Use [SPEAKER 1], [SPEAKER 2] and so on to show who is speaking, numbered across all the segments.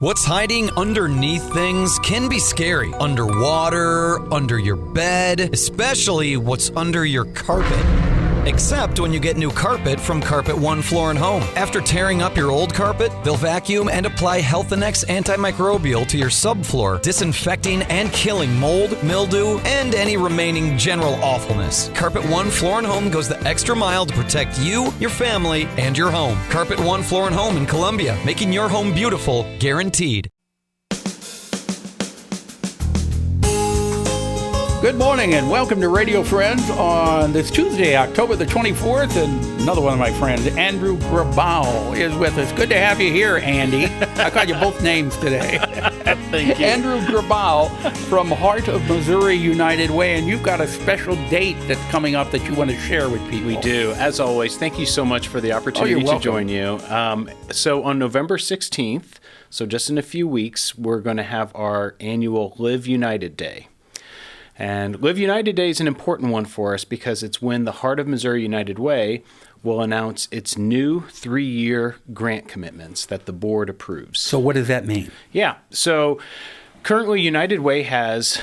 [SPEAKER 1] What's hiding underneath things can be scary. Underwater, under your bed, especially what's under your carpet. Except when you get new carpet from Carpet One Floor and Home. After tearing up your old carpet, they'll vacuum and apply Health Annex antimicrobial to your subfloor, disinfecting and killing mold, mildew, and any remaining general awfulness. Carpet One Floor and Home goes the extra mile to protect you, your family, and your home. Carpet One Floor and Home in Columbia, making your home beautiful, guaranteed.
[SPEAKER 2] Good morning and welcome to Radio Friends on this Tuesday, October the 24th. And another one of my friends, Andrew Grabau, is with us. Good to have you here, Andy. I called you both names today.
[SPEAKER 3] Thank you.
[SPEAKER 2] Andrew Grabau from Heart of Missouri United Way. And you've got a special date that's coming up that you want to share with people.
[SPEAKER 3] We do. As always, thank you so much for the opportunity to join you. So on November 16th, so just in a few weeks, we're going to have our annual Live United Day. And Live United Day is an important one for us because it's when the Heart of Missouri United Way will announce its new 3-year grant commitments that the board approves.
[SPEAKER 2] So what does that mean?
[SPEAKER 3] Yeah. So currently United Way has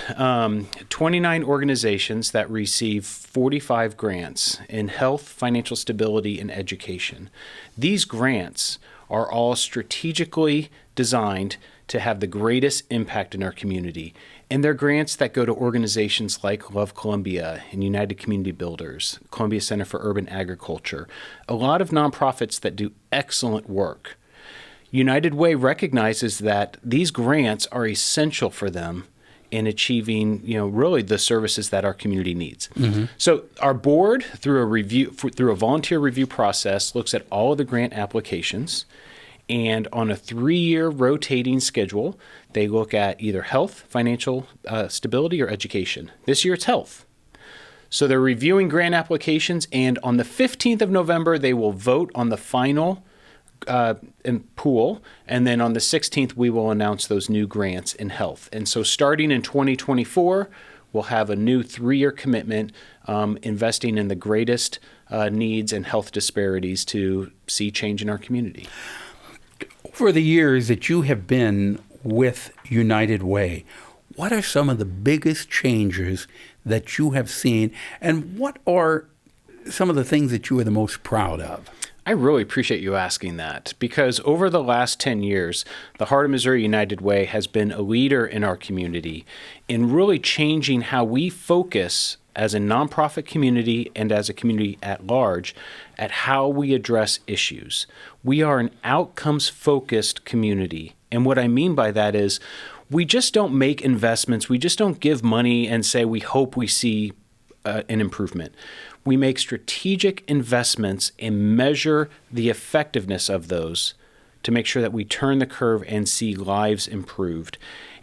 [SPEAKER 3] 29 organizations that receive 45 grants in health, financial stability, and education. These grants are all strategically designed to have the greatest impact in our community. And they're grants that go to organizations like Love Columbia and United Community Builders, Columbia Center for Urban Agriculture, a lot of nonprofits that do excellent work. United Way recognizes that these grants are essential for them in achieving, really the services that our community needs. Mm-hmm. So our board, through a volunteer review process, looks at all of the grant applications. And on a 3-year rotating schedule, they look at either health, financial stability, or education. This year it's health. So they're reviewing grant applications, and on the 15th of November, they will vote on the final pool, and then on the 16th, we will announce those new grants in health. And so starting in 2024, we'll have a new 3-year commitment investing in the greatest needs and health disparities to see change in our community.
[SPEAKER 2] For the years that you have been with United Way, what are some of the biggest changes that you have seen, and what are some of the things that you are the most proud of?
[SPEAKER 3] I really appreciate you asking that, because over the last 10 years, the Heart of Missouri United Way has been a leader in our community in really changing how we focus as a nonprofit community and as a community at large at how we address issues. We are an outcomes-focused community. And what I mean by that is we just don't make investments. We just don't give money and say we hope we see an improvement. We make strategic investments and measure the effectiveness of those to make sure that we turn the curve and see lives improved.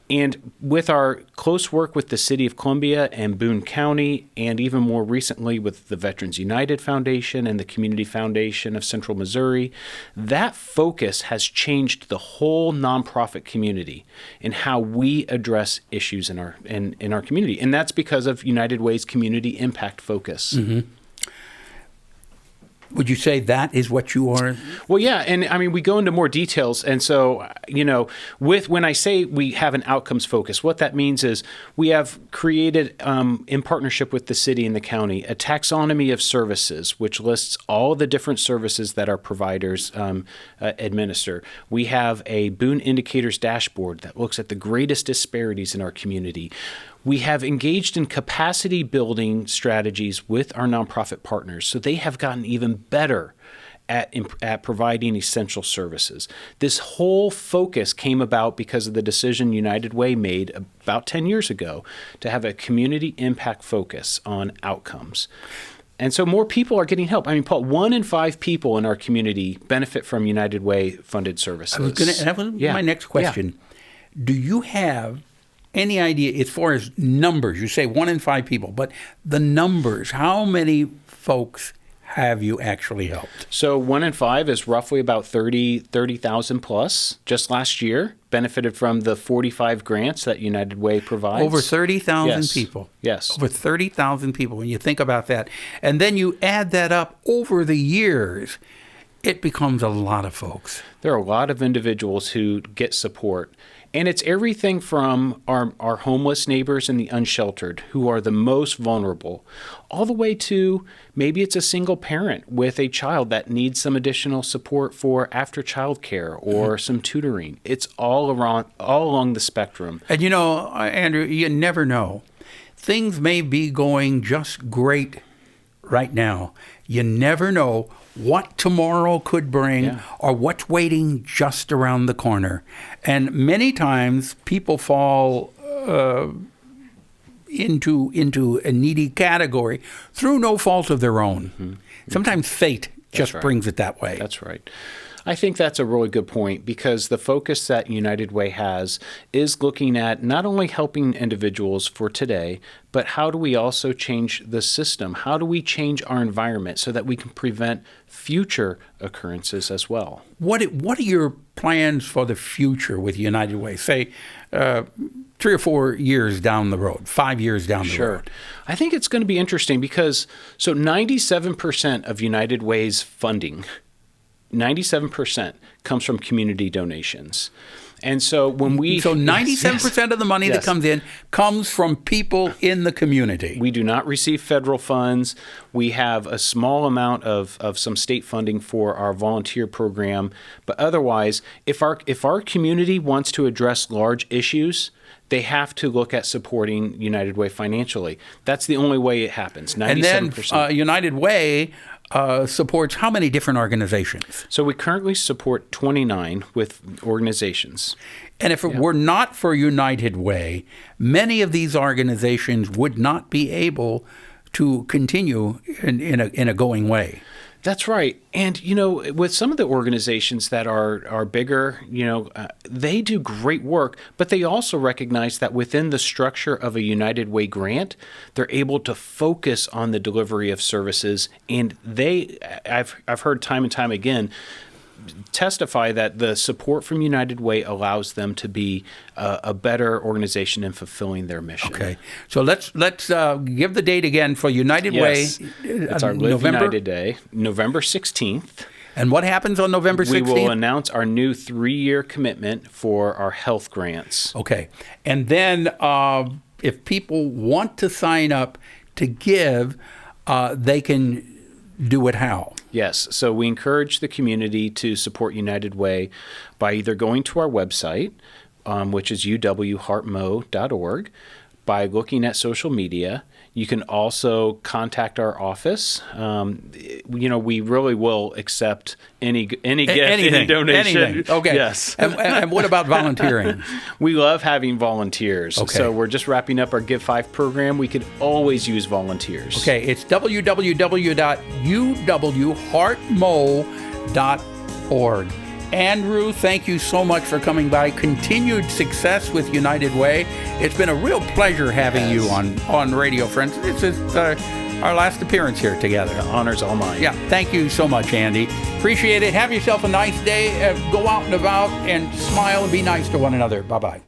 [SPEAKER 3] And with our close work with the City of Columbia and Boone County, and even more recently with the Veterans United Foundation and the Community Foundation of Central Missouri, that focus has changed the whole nonprofit community in how we address issues in our community. And that's because of United Way's community impact focus. Mm-hmm.
[SPEAKER 2] Would you say that is what you are?
[SPEAKER 3] Well, yeah. And I mean, we go into more details. And so, when I say we have an outcomes focus, what that means is we have created, in partnership with the city and the county, a taxonomy of services, which lists all the different services that our providers administer. We have a Boone Indicators dashboard that looks at the greatest disparities in our community. We have engaged in capacity building strategies with our nonprofit partners, so they have gotten even better at providing essential services. This whole focus came about because of the decision United Way made about 10 years ago to have a community impact focus on outcomes. And so more people are getting help. I mean, Paul, 1 in 5 people in our community benefit from United Way funded services.
[SPEAKER 2] That was my next question. Yeah. Do you have any idea as far as numbers? You say 1 in 5 people, but the numbers, how many folks have you actually helped?
[SPEAKER 3] So 1 in 5 is roughly about 30,000 plus. Just last year, benefited from the 45 grants that United Way provides.
[SPEAKER 2] Over 30,000 people.
[SPEAKER 3] Yes.
[SPEAKER 2] Over 30,000 people when you think about that. And then you add that up over the years. it becomes a lot of folks.
[SPEAKER 3] There are a lot of individuals who get support. And it's everything from our homeless neighbors and the unsheltered, who are the most vulnerable, all the way to maybe it's a single parent with a child that needs some additional support for after child care or some tutoring. It's all along the spectrum.
[SPEAKER 2] And Andrew, you never know. Things may be going just great right now. You never know what tomorrow could bring or what's waiting just around the corner. And many times people fall into a needy category through no fault of their own. Mm-hmm. Sometimes fate just brings it that way.
[SPEAKER 3] That's right. I think that's a really good point, because the focus that United Way has is looking at not only helping individuals for today, but how do we also change the system? How do we change our environment so that we can prevent future occurrences as well?
[SPEAKER 2] What are your plans for the future with United Way? Say 3 or 4 years down the road, 5 years down the road.
[SPEAKER 3] I think it's going to be interesting because 97% of United Way's funding, 97% comes from community donations. And so when we...
[SPEAKER 2] So 97% of the money that comes in comes from people in the community.
[SPEAKER 3] We do not receive federal funds. We have a small amount of some state funding for our volunteer program. But otherwise, if our community wants to address large issues, they have to look at supporting United Way financially. That's the only way it happens, 97%.
[SPEAKER 2] And then United Way supports how many different organizations?
[SPEAKER 3] So we currently support 29 with organizations.
[SPEAKER 2] And if it were not for United Way, many of these organizations would not be able to continue in a going way.
[SPEAKER 3] That's right. And, with some of the organizations that are bigger, they do great work, but they also recognize that within the structure of a United Way grant, they're able to focus on the delivery of services. And I've heard time and time again, testify that the support from United Way allows them to be a better organization in fulfilling their mission.
[SPEAKER 2] Okay, so let's give the date again for United Way.
[SPEAKER 3] It's our Live United Day, November 16th.
[SPEAKER 2] And what happens on November 16th?
[SPEAKER 3] We will announce our new 3-year commitment for our health grants.
[SPEAKER 2] Okay, and then if people want to sign up to give, they can do it how?
[SPEAKER 3] Yes. So we encourage the community to support United Way by either going to our website, which is uwheartmo.org, by looking at social media. You can also contact our office. We really will accept any gift, any donation.
[SPEAKER 2] Anything. Okay.
[SPEAKER 3] Yes.
[SPEAKER 2] And what about volunteering?
[SPEAKER 3] We love having volunteers. Okay. So we're just wrapping up our Give 5 program. We could always use volunteers.
[SPEAKER 2] Okay. It's www.uwheartmo.org. Andrew, thank you so much for coming by. Continued success with United Way. It's been a real pleasure having you on Radio Friends. This is our last appearance here together.
[SPEAKER 3] The honor's all mine.
[SPEAKER 2] Yeah, thank you so much, Andy. Appreciate it. Have yourself a nice day. Go out and about and smile and be nice to one another. Bye-bye.